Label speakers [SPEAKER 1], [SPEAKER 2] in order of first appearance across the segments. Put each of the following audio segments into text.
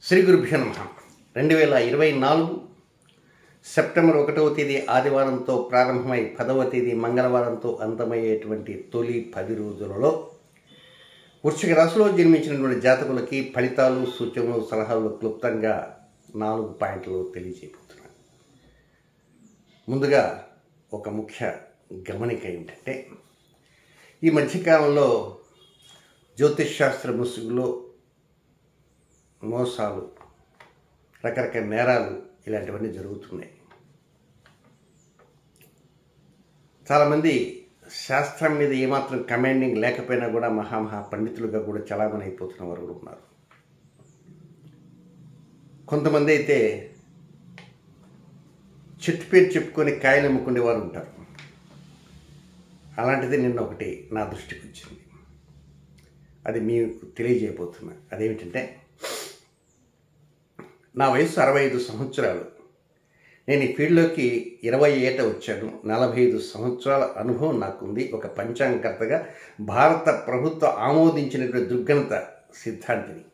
[SPEAKER 1] శ్రీ గురుభ్యో నమః 2024 సెప్టెంబర్ 1వ తేదీ ఆదివారంతో ప్రారంభమై 10వ తేదీ మంగళవారంతో అంతమయ్యేటువంటి తొలి 10 రోజులలో వృశ్చిక రాశిలో జన్మించినటువంటి జాతకులకి ఫలితాలు, సూచనలు, సలహాలు క్లుప్తంగా 4 పాయింట్లు తెలియజేయబోతున్నాను. ముందుగా ఒక ముఖ్య గమనిక ఏంటంటే, ఈ మధ్యకాలంలో జ్యోతిష్ శాస్త్ర ముసుగులో మోసాలు, రకరకాల నేరాలు ఇలాంటివన్నీ జరుగుతున్నాయి. చాలామంది శాస్త్రం మీద ఏమాత్రం కమాండింగ్ లేకపోయినా కూడా మహా పండితులుగా కూడా చాలామంది అయిపోతున్న వారు కూడా ఉన్నారు. కొంతమంది అయితే చెట్టు పేరు చెప్పుకొని కాయలు అమ్ముకునే వారు ఉంటారు. అలాంటిది నిన్న ఒకటి నా దృష్టికి వచ్చింది. అది మీకు తెలియజేయబోతున్నా. అదేమిటంటే, నా వయసు 65 సంవత్సరాలు. నేను ఈ ఫీల్డ్లోకి 20 ఏట వచ్చాను. 45 సంవత్సరాల అనుభవం నాకుంది. ఒక పంచాంగకర్తగా భారత ప్రభుత్వం ఆమోదించినటువంటి దుర్గణత సిద్ధాంతిని.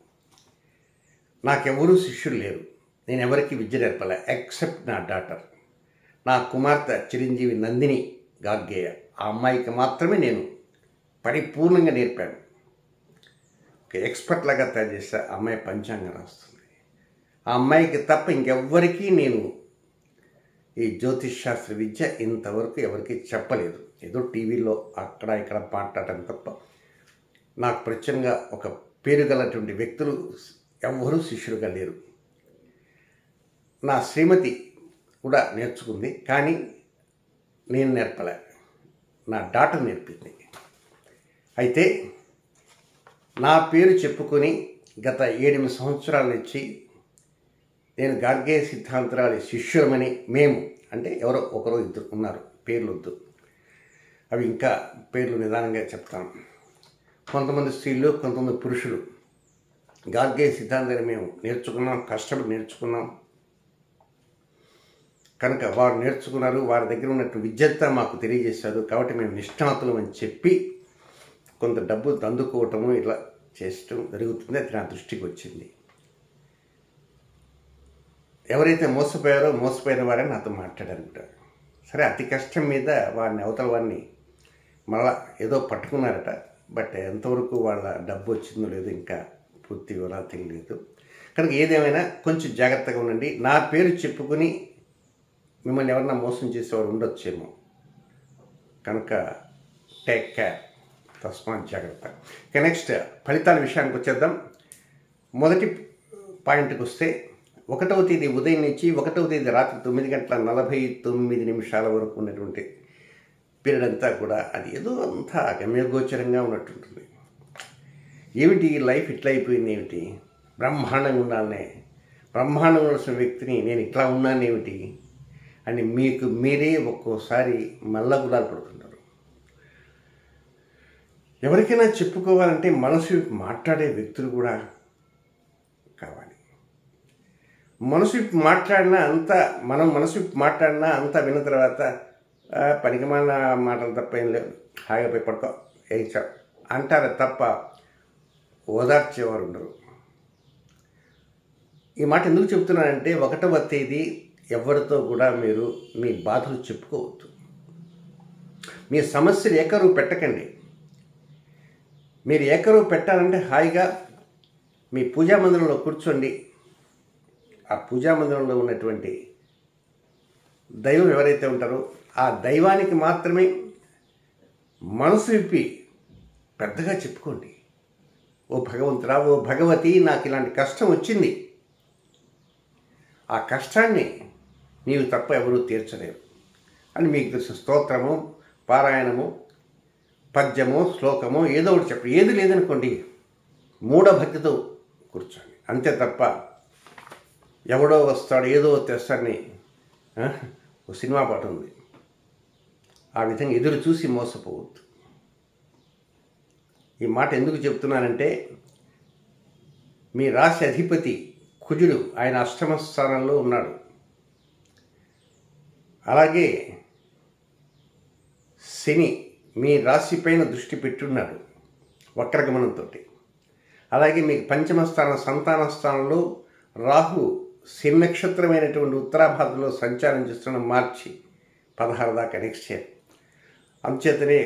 [SPEAKER 1] నాకెవరూ శిష్యులు లేరు. నేను ఎవరికి విద్య నేర్పలే, ఎక్సెప్ట్ నా డాటర్, నా కుమార్తె చిరంజీవి నందిని గార్గేయ. ఆ అమ్మాయికి మాత్రమే నేను పరిపూర్ణంగా నేర్పాను. ఒక ఎక్స్పర్ట్ లాగా తయారు చేస్తే ఆ అమ్మాయి పంచాంగం రాస్తుంది. ఆ అమ్మాయికి తప్ప ఇంకెవ్వరికీ నేను ఈ జ్యోతిష్ శాస్త్ర విద్య ఇంతవరకు ఎవరికి చెప్పలేదు. ఏదో టీవీలో అక్కడ ఇక్కడ మాట్లాడటం తప్ప నాకు ప్రత్యేకంగా ఒక పేరు గలటువంటి వ్యక్తులు ఎవ్వరూ శిష్యులుగా లేరు. నా శ్రీమతి కూడా నేర్చుకుంది, కానీ నేను నేర్పలే, నా డాటర్ నేర్పింది. అయితే నా పేరు చెప్పుకొని గత 7 సంవత్సరాల నుంచి నేను గార్గేయ సిద్ధాంతరాలి శిష్యులమని, మేము అంటే ఎవరో ఒకరో ఇద్దరు ఉన్నారు, పేర్లు వద్దు, అవి ఇంకా పేర్లు నిదానంగా చెప్తాను. కొంతమంది స్త్రీలు, కొంతమంది పురుషులు గార్గేయ సిద్ధాంతాన్ని మేము నేర్చుకున్నాం, కష్టపడి నేర్చుకున్నాం కనుక వారు నేర్చుకున్నారు, వారి దగ్గర ఉన్నట్టు విద్యంతా మాకు తెలియజేశారు, కాబట్టి మేము నిష్ణాతులం అని చెప్పి కొంత డబ్బు అందుకోవటము ఇలా చేయటం జరుగుతుంది. అది నా దృష్టికి వచ్చింది. ఎవరైతే మోసపోయిన వారని నాతో మాట్లాడారంటారు. సరే, అతి కష్టం మీద వారిని అవతల వారిని మళ్ళా ఏదో పట్టుకున్నారట. బట్ ఎంతవరకు వాళ్ళ డబ్బు వచ్చిందో లేదో ఇంకా పూర్తి వివరాలు తెలియలేదు. కనుక ఏదేమైనా కొంచెం జాగ్రత్తగా ఉండండి. నా పేరు చెప్పుకుని మిమ్మల్ని ఎవరన్నా మోసం చేసేవారు ఉండొచ్చేమో, కనుక టేక్ కేర్, తస్మాత్ జాగ్రత్త. ఇక నెక్స్ట్ ఫలితాల విషయానికి వచ్చేద్దాం. మొదటి పాయింట్కి వస్తే, 1వ తేదీ ఉదయం నుంచి 1వ తేదీ రాత్రి 9:49 వరకు ఉన్నటువంటి పీరియడ్ అంతా కూడా అది ఏదో అంతా గమ్యగోచరంగా ఉన్నట్టుంటుంది. ఏమిటి లైఫ్ ఇట్లా అయిపోయింది, ఏమిటి బ్రహ్మాండంగా ఉండాలనే, బ్రహ్మాండంగా ఉండాల్సిన వ్యక్తిని నేను ఇట్లా ఉన్నానేమిటి అని మీకు మీరే ఒక్కోసారి మల్లగులాలు పడుతుంటారు. ఎవరికైనా చెప్పుకోవాలంటే మనసు మాట్లాడే వ్యక్తులు కూడా కావాలి. మనసు మాట్లాడినా అంతా విన్న తర్వాత పనికిమాలిన మాటలు తప్ప ఏం లేదు, హాయిగా పోయి పడుకో అంటారు తప్ప ఓదార్చేవారు ఉండరు. ఈ మాట ఎందుకు చెప్తున్నానంటే, 1వ తేదీ ఎవరితో కూడా మీరు మీ బాధలు చెప్పుకోవద్దు. మీ సమస్యలు ఏకరువు పెట్టకండి. మీరు ఏకరువు పెట్టాలంటే హాయిగా మీ పూజా మందిరంలో కూర్చోండి. ఆ పూజా మందిరంలో ఉన్నటువంటి దైవం ఎవరైతే ఉంటారో ఆ దైవానికి మాత్రమే మనసు విప్పి పెద్దగా చెప్పుకోండి. ఓ భగవంతుడా, ఓ భగవతి, నాకు ఇలాంటి కష్టం వచ్చింది. ఆ కష్టాన్ని నీవు తప్ప ఎవరూ తీర్చలేరు అని మీకు తెలిసిన స్తోత్రము, పారాయణము, పద్యమో, శ్లోకమో ఏదో ఒకటి చెప్పండి. ఏది లేదనుకోండి, మూఢభక్తితో కూర్చోండి. అంతే తప్ప ఎవడో వస్తాడు ఏదో తెస్తాడని ఒక సినిమా పాట ఉంది, ఆ విధంగా ఎదురు చూసి మోసపోవద్దు. ఈ మాట ఎందుకు చెప్తున్నానంటే, మీ రాశి అధిపతి కుజుడు, ఆయన అష్టమ స్థానంలో ఉన్నాడు. అలాగే శని మీ రాశిపైన దృష్టి పెట్టున్నాడు వక్రగమనంతో. అలాగే మీకు పంచమ స్థానం సంతాన స్థానంలో రాహు శని నక్షత్రమైనటువంటి ఉత్తరాభాద్రలో సంచారం చేస్తున్న మార్చి 16 దాకా నెక్స్ట్ ఇయర్. అందుచేతనే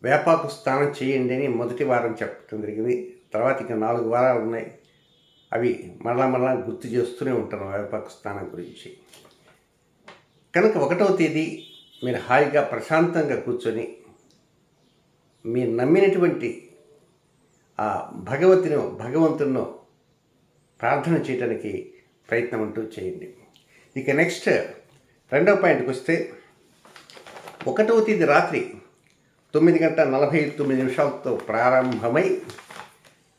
[SPEAKER 1] వేపాకు స్నానం చేయండి అని మొదటి వారం చెప్పడం జరిగింది. తర్వాత ఇక 4 వారాలు ఉన్నాయి. అవి మరలా గుర్తు చేస్తూనే ఉంటాను వేపాకు స్నానం గురించి. కనుక 1వ తేదీ మీరు హాయిగా ప్రశాంతంగా కూర్చొని మీరు నమ్మినటువంటి ఆ భగవంతుడినో ప్రార్థన చేయడానికి ప్రయత్నం అంటూ చేయండి. ఇక నెక్స్ట్ 2వ పాయింట్కి వస్తే 1వ తేదీ రాత్రి 9:49 ప్రారంభమై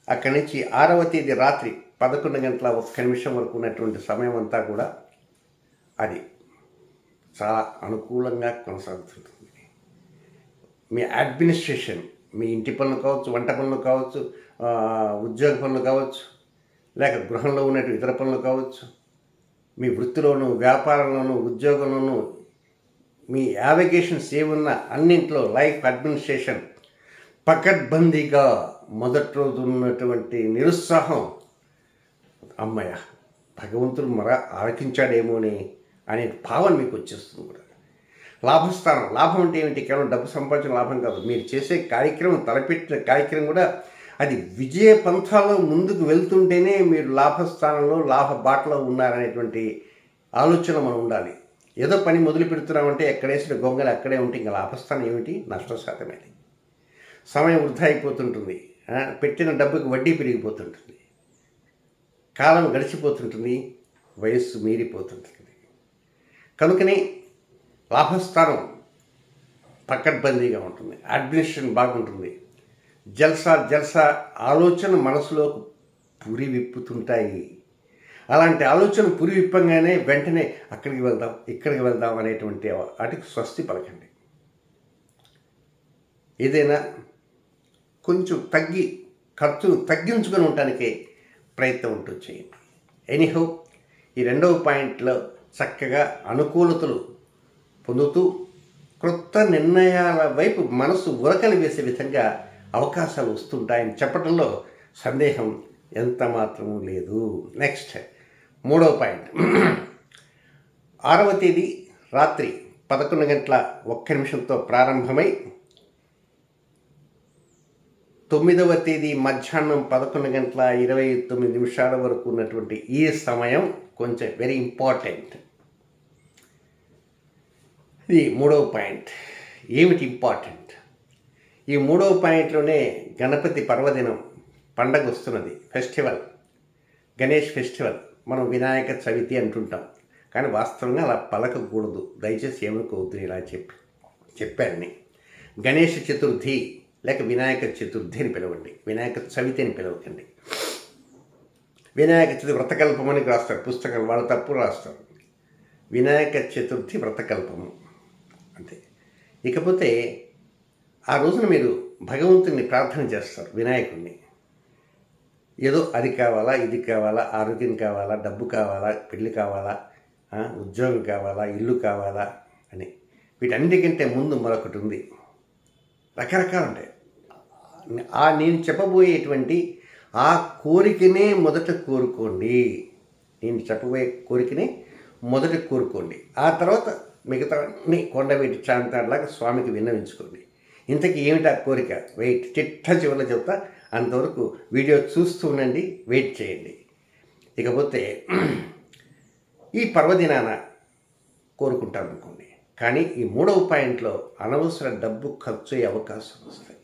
[SPEAKER 1] అక్కడి నుంచి 6వ తేదీ రాత్రి 11:01 వరకు ఉన్నటువంటి సమయం అంతా కూడా అది చాలా అనుకూలంగా కొనసాగుతుంటుంది. మీ అడ్మినిస్ట్రేషన్, మీ ఇంటి పనులు కావచ్చు, వంట పనులు కావచ్చు, ఉద్యోగ పనులు కావచ్చు, లేక గృహంలో ఉన్నటువంటి ఇతర పనులు కావచ్చు, మీ వృత్తిలోనూ వ్యాపారంలోనూ ఉద్యోగంలోనూ మీ యావిగేషన్స్ ఏమున్నా అన్నింట్లో లైఫ్ అడ్మినిస్ట్రేషన్ పకడ్బందీగా మొదటి రోజు ఉన్నటువంటి నిరుత్సాహం అమ్మయ్య భగవంతుడు ఆలకించాడేమోని అనే భావన మీకు వచ్చేస్తుంది కూడా. లాభస్థానం, లాభం అంటే ఏమిటి? కేవలం డబ్బు సంపాదించిన లాభం కాదు. మీరు చేసే కార్యక్రమం, తలపెట్టిన కార్యక్రమం కూడా అది విజయ పంథాలో ముందుకు వెళ్తుంటేనే మీరు లాభస్థానంలో లాభ బాటలో ఉన్నారనేటువంటి ఆలోచన మనం ఉండాలి. ఏదో పని మొదలు పెడుతున్నామంటే ఎక్కడేసిన గొంగలు అక్కడే ఉంటే ఇంకా లాభస్థానం ఏమిటి? నష్టశాతమేది. సమయం వృధా అయిపోతుంటుంది, పెట్టిన డబ్బుకి వడ్డీ పెరిగిపోతుంటుంది, కాలం గడిచిపోతుంటుంది, వయస్సు మీరిపోతుంటుంది. కనుకనే లాభస్థానం పకడ్బందీగా ఉంటుంది, అడ్మినిస్ట్రేషన్ బాగుంటుంది, జల్సా ఆలోచన మనసులో పురి విప్పుతుంటాయి. అలాంటి ఆలోచన పురి విప్పంగానే వెంటనే అక్కడికి వెళ్దాం, ఇక్కడికి వెళ్దాం అనేటువంటి వాటికి స్వస్తి పలకండి. ఏదైనా కొంచెం ఖర్చును తగ్గించుకొని ఉండటానికే ప్రయత్నం ఉంటూ చేయండి. ఎనీహౌ ఈ 2వ పాయింట్లో చక్కగా అనుకూలతలు పొందుతూ క్రొత్త నిర్ణయాల వైపు మనసు ఉరకలు వేసే విధంగా అవకాశాలు వస్తుంటాయని చెప్పడంలో సందేహం ఎంత మాత్రమూ లేదు. నెక్స్ట్ 3వ పాయింట్ 6వ తేదీ రాత్రి 11:01 ప్రారంభమై 9వ తేదీ మధ్యాహ్నం 11:29 వరకు ఉన్నటువంటి ఈ సమయం కొంచెం వెరీ ఇంపార్టెంట్. ఇది 3వ పాయింట్. ఏమిటి ఇంపార్టెంట్? ఈ 3వ పాయింట్లోనే గణపతి పర్వదినం పండగ వస్తున్నది, ఫెస్టివల్, గణేష్ ఫెస్టివల్. మనం వినాయక చవితి అంటుంటాం, కానీ వాస్తవంగా అలా పలకకూడదు. దయచేసి ఏమనుకోవద్దు, ఇలా చెప్పారని. గణేష్ చతుర్థి లేక వినాయక చతుర్థి అని పిలవండి, వినాయక చవితి అని పిలవకండి. వినాయక చతుర్థి వ్రతకల్పమని రాస్తారు పుస్తకాలు, వాళ్ళు తప్పు రాస్తారు. వినాయక చతుర్థి వ్రతకల్పము అంతే. ఇకపోతే ఆ రోజున మీరు భగవంతుని ప్రార్థన చేస్తారు, వినాయకుడిని. ఏదో అది కావాలా, ఇది కావాలా, ఆరోగ్యం కావాలా, డబ్బు కావాలా, పెళ్ళి కావాలా, ఉద్యోగం కావాలా, ఇల్లు కావాలా అని. వీటన్నిటికంటే ముందు మరొకటి ఉంది, రకరకాలు ఉంటాయి. నేను చెప్పబోయేటువంటి ఆ కోరికనే మొదట కోరుకోండి. నేను చెప్పబోయే కోరికనే మొదట కోరుకోండి. ఆ తర్వాత మిగతా కొండవీటి చాంతాడులాగా స్వామికి విన్నవించుకోండి. ఇంతకీ ఏమిటి ఆ కోరిక? వెయిట్, చిట్ట చివరిలో చెప్తా. అంతవరకు వీడియో చూస్తూ ఉండండి, వెయిట్ చేయండి. ఇకపోతే ఈ పర్వదినాన కోరుకుంటాం అనుకోండి, కానీ ఈ 3వ పాయింట్లో అనవసర డబ్బు ఖర్చు అయ్యే అవకాశం వస్తాయి.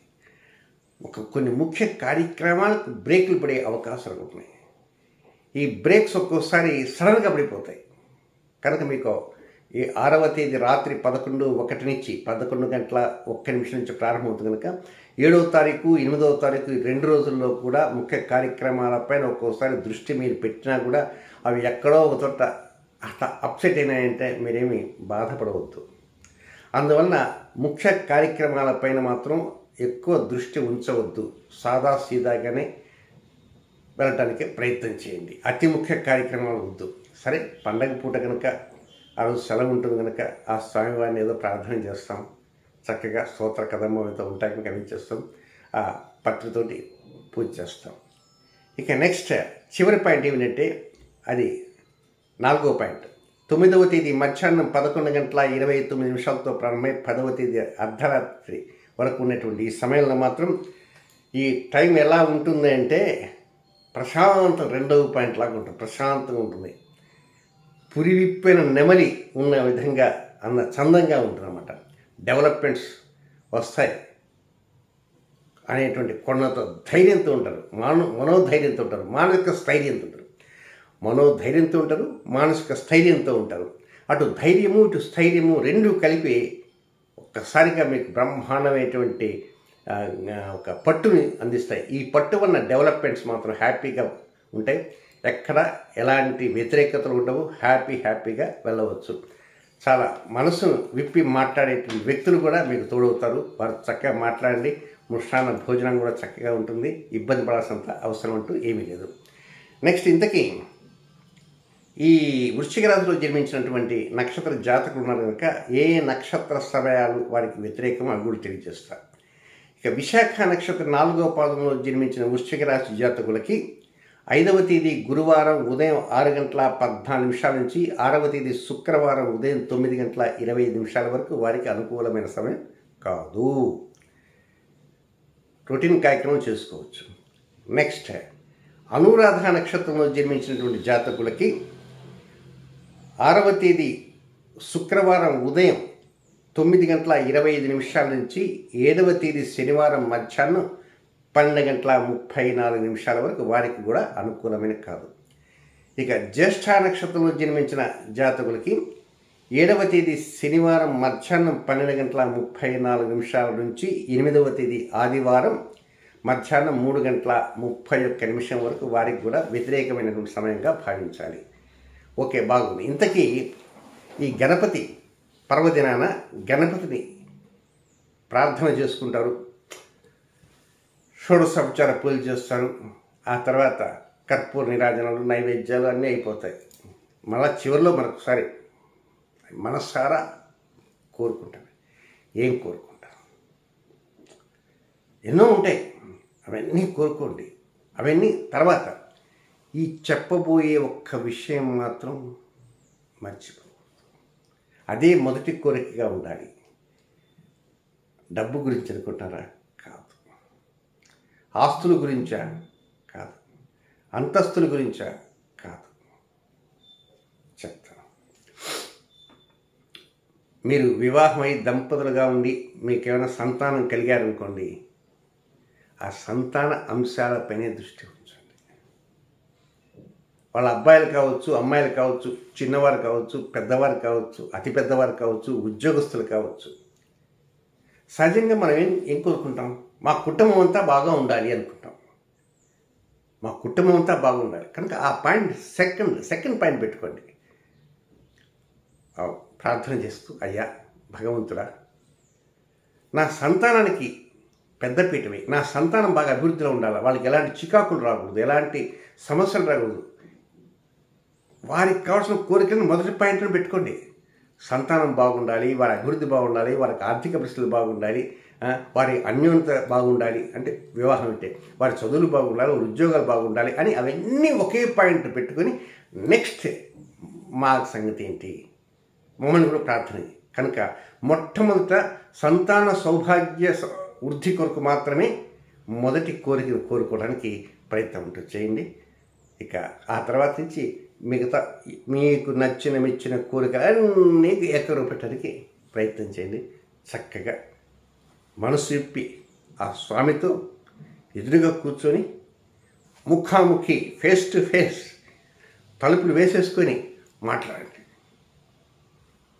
[SPEAKER 1] కొన్ని ముఖ్య కార్యక్రమాలకు బ్రేకులు పడే అవకాశాలు ఉన్నాయి. ఈ బ్రేక్స్ ఒక్కోసారి సడన్గా పడిపోతాయి. కనుక మీకు ఈ 6వ తేదీ రాత్రి 11:01 నుంచి 11:01 నుంచి ప్రారంభమవుతుంది. కనుక 7వ తారీఖు 8వ తారీఖు 2 రోజుల్లో కూడా ముఖ్య కార్యక్రమాలపైన ఒక్కోసారి దృష్టి మీరు పెట్టినా కూడా అవి ఎక్కడో ఒక చోట అట్లా అప్సెట్ అయినాయంటే మీరేమీ బాధపడవద్దు. అందువలన ముఖ్య కార్యక్రమాలపైన మాత్రం ఎక్కువ దృష్టి ఉంచవద్దు. సాదా సీదాగానే వెళ్ళటానికి ప్రయత్నం చేయండి. అతి ముఖ్య కార్యక్రమాలు వద్దు. సరే, పండగ పూట కనుక ఆ రోజు సెలవు ఉంటుంది కనుక ఆ స్వామివారిని ఏదో ప్రార్థన చేస్తాం, చక్కగా స్తోత్ర కదమ్మతో ఉంటాయి కనుక అవి చేస్తాం, ఆ పత్రితోటి పూజ చేస్తాం. ఇక నెక్స్ట్ చివరి పాయింట్ ఏమిటంటే అది 4వ పాయింట్. 9వ తేదీ మధ్యాహ్నం 11:29 ప్రారంభమై 10వ తేదీ అర్ధరాత్రి వరకు ఉన్నటువంటి ఈ సమయంలో మాత్రం ఈ టైం ఎలా ఉంటుంది అంటే ప్రశాంతం, 2వ పాయింట్ లాగా ఉంటుంది, ప్రశాంతంగా ఉంటుంది. పురివిప్పిన నెమలి ఉన్న విధంగా అన్న చందంగా ఉంటుందన్నమాట. డెవలప్మెంట్స్ వస్తాయి అనేటువంటి కొన్నతో ధైర్యంతో ఉంటారు, మనోధైర్యంతో ఉంటారు, మానసిక స్థైర్యంతో ఉంటారు. మనోధైర్యంతో ఉంటారు, మానసిక స్థైర్యంతో ఉంటారు. అటు ధైర్యము ఇటు స్థైర్యము రెండూ కలిపి ఒక్కసారిగా మీకు బ్రహ్మాండమైనటువంటి ఒక పట్టుని అందిస్తాయి. ఈ పట్టు వల్ల డెవలప్మెంట్స్ మాత్రం హ్యాపీగా ఉంటాయి. ఎక్కడ ఎలాంటి వ్యతిరేకతలు ఉండవు, హ్యాపీగా వెళ్ళవచ్చు. చాలా మనసును విప్పి మాట్లాడేటువంటి వ్యక్తులు కూడా మీకు తోడవుతారు. వారు చక్కగా మాట్లాడండి. మృష్టాన్న భోజనం కూడా చక్కగా ఉంటుంది. ఇబ్బంది పడాల్సినంత అవసరం అంటూ ఏమీ లేదు. నెక్స్ట్ ఇంతకీ ఈ వృశ్చిక రాశిలో జన్మించినటువంటి నక్షత్ర జాతకులు ఉన్నారు కనుక ఏ నక్షత్ర సమయాలు వారికి వ్యతిరేకమో అవి కూడా తెలియజేస్తారు. ఇక విశాఖ నక్షత్ర 4వ పాదంలో జన్మించిన వృశ్చిక రాశి జాతకులకి 5వ తేదీ గురువారం ఉదయం 6:14 నుంచి 6వ తేదీ శుక్రవారం ఉదయం 9:25 వరకు వారికి అనుకూలమైన సమయం కాదు. రొటీన్ కార్యక్రమం చేసుకోవచ్చు. నెక్స్ట్ అనురాధ నక్షత్రంలో జన్మించినటువంటి జాతకులకి 6వ తేదీ శుక్రవారం ఉదయం 9:25 నుంచి 7వ తేదీ శనివారం మధ్యాహ్నం 12:34 వరకు వారికి కూడా అనుకూలమైన కాదు. ఇక జ్యేష్ఠ నక్షత్రంలో జన్మించిన జాతకులకి 7వ తేదీ శనివారం మధ్యాహ్నం 12:34 నుంచి 8వ తేదీ ఆదివారం మధ్యాహ్నం 3:31 వరకు వారికి కూడా వ్యతిరేకమైనటువంటి సమయంగా భావించాలి. ఓకే, బాగుంది. ఇంతకీ ఈ గణపతి పర్వదినాన గణపతిని ప్రార్థన చేసుకుంటారు, షోడశోపచార పూజలు చేస్తారు. ఆ తర్వాత కర్పూర నిరాజనాలు, నైవేద్యాలు అన్నీ అయిపోతాయి. మళ్ళా చివరిలో మరొకసారి మనసారా కోరుకుంటారు. ఏం కోరుకుంటారు? ఎన్నో ఉంటాయి, అవన్నీ కోరుకోండి. అవన్నీ తర్వాత ఈ చెప్పబోయే ఒక్క విషయం మాత్రం మర్చిపో. అదే మొదటి కోరికగా ఉండాలి. డబ్బు గురించి అనుకుంటారా? కాదు. ఆస్తుల గురించా? కాదు. అంతస్తుల గురించా? కాదు. చెప్తాను. మీరు వివాహమై దంపతులుగా ఉండి మీకేమైనా సంతానం కలిగారనుకోండి, ఆ సంతాన అంశాలపైనే దృష్టి ఉంచండి. వాళ్ళ అబ్బాయిలు కావచ్చు, అమ్మాయిలు కావచ్చు, చిన్నవారు కావచ్చు, పెద్దవారు కావచ్చు, అతి పెద్దవారు కావచ్చు, ఉద్యోగస్తులు కావచ్చు. సహజంగా మనం ఏం కోరుకుంటాం? మా కుటుంబం అంతా బాగా ఉండాలి అనుకుంటాం. మా కుటుంబం అంతా బాగుండాలి కనుక ఆ పాయింట్ సెకండ్ పాయింట్ పెట్టుకోండి. ప్రార్థన చేస్తూ, అయ్యా భగవంతుడా, నా సంతానానికి పెద్దపీఠమే, నా సంతానం బాగా అభివృద్ధిలో ఉండాలి, వాళ్ళకి ఎలాంటి చికాకులు రాకూడదు, ఎలాంటి సమస్యలు రాకూడదు, వారికి కావాల్సిన కోరికలను మొదటి పాయింట్ను పెట్టుకోండి. సంతానం బాగుండాలి, వారి అభివృద్ధి బాగుండాలి, వారికి ఆర్థిక పరిస్థితులు బాగుండాలి, వారి అన్యోన్యత బాగుండాలి, అంటే వివాహం అంటే వారి చదువులు బాగుండాలి, వారి ఉద్యోగాలు బాగుండాలి అని అవన్నీ ఒకే పాయింట్ పెట్టుకొని నెక్స్ట్ మా సంగతి ఏంటి మమ్మల్ని కూడా ప్రార్థన. కనుక మొట్టమొదట సంతాన సౌభాగ్య వృద్ధి కొరకు మాత్రమే మొదటి కోరికను కోరుకోవడానికి ప్రయత్నం ఉంటుంది చేయండి. ఇక ఆ తర్వాత నుంచి మిగతా మీకు నచ్చిన మెచ్చిన కోరికలన్నీ ఏకరూపెట్టడానికి ప్రయత్నం చేయండి. చక్కగా మనసు విప్పి ఆ స్వామితో ఎదురుగా కూర్చొని ముఖాముఖి ఫేస్ టు ఫేస్ తలుపులు వేసేసుకొని మాట్లాడండి.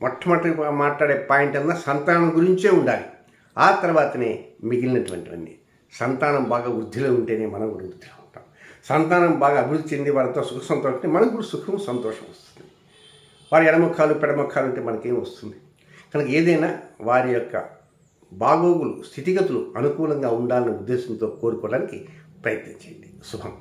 [SPEAKER 1] మొట్టమొదటి మాట్లాడే పాయింట్ అన్నా సంతానం గురించే ఉండాలి. ఆ తర్వాతనే మిగిలినటువంటివన్నీ. సంతానం బాగా వృద్ధిలో ఉంటేనే మనం కూడా వృద్ధిలో ఉంటాం. సంతానం బాగా అభివృద్ధి చెంది వారితో సుఖ సంతోషం మనకు కూడా సుఖం సంతోషం వస్తుంది. వారి ఎడముఖాలు పెడముఖాలు ఉంటే మనకేం వస్తుంది? కనుక ఏదైనా వారి యొక్క బాగోగులు స్థితిగతులు అనుకూలంగా ఉండాలనే ఉద్దేశంతో కోరుకోవడానికి ప్రయత్నం చేయండి. శుభం.